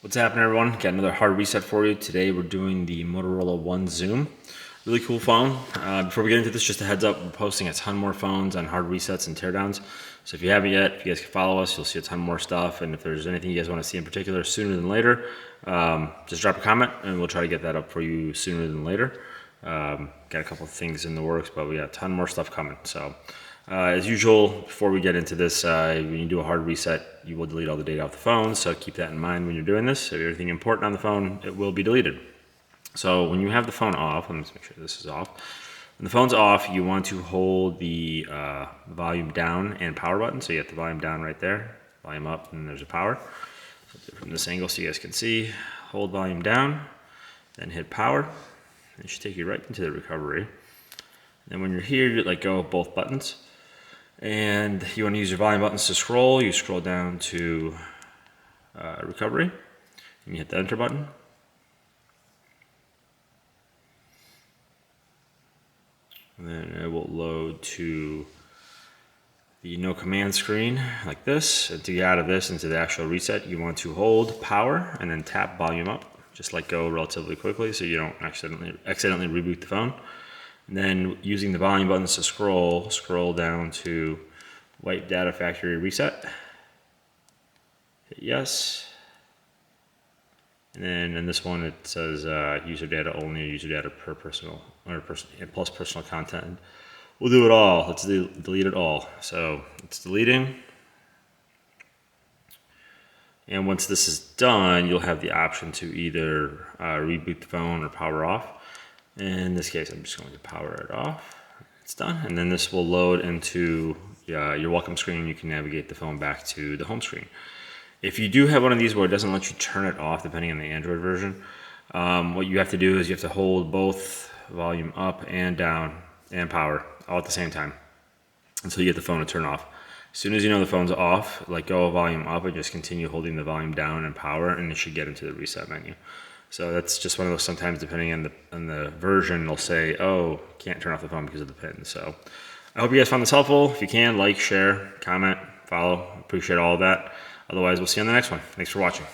What's happening, everyone? Got another hard reset for you. Today we're doing the Motorola One Zoom. Really cool phone. Before we get into this, just a heads up, we're posting a ton more phones on hard resets and teardowns. So if you haven't yet, if you guys can follow us, you'll see a ton more stuff. And if there's anything you guys want to see in particular sooner than later, just drop a comment and we'll try to get that up for you sooner than later. Got a couple of things in the works, but we got a ton more stuff coming. So as usual, before we get into this, when you do a hard reset, you will delete all the data off the phone. So keep that in mind when you're doing this. If everything important on the phone, it will be deleted. So when you have the phone off, let me just make sure this is off. When the phone's off, you want to hold the volume down and power button. So you get the volume down right there, volume up, and there's a power. So from this angle so you guys can see, hold volume down, then hit power. It should take you right into the recovery. And then when you're here, you let go of both buttons. And you want to use your volume buttons to scroll. You scroll down to recovery, and you hit the enter button. And then it will load to the no command screen like this. And to get out of this into the actual reset, you want to hold power and then tap volume up. Just let go relatively quickly so you don't accidentally reboot the phone. And then using the volume buttons to scroll down to wipe data factory reset. Hit yes. And then in this one it says user data only, user data per personal, or plus personal content. We'll do it all. Let's delete it all. So it's deleting. And once this is done, you'll have the option to either reboot the phone or power off. In this case, I'm just going to power it off. It's done. And then this will load into your welcome screen. You can navigate the phone back to the home screen. If you do have one of these where it doesn't let you turn it off, depending on the Android version, what you have to do is you have to hold both volume up and down and power all at the same time until you get the phone to turn off. As soon as you know the phone's off, let go of volume up and just continue holding the volume down and power, and it should get into the reset menu. So that's just one of those, sometimes depending on the version, they'll say, oh, can't turn off the phone because of the pin. So I hope you guys found this helpful. If you can, like, share, comment, follow. Appreciate all of that. Otherwise, we'll see you on the next one. Thanks for watching.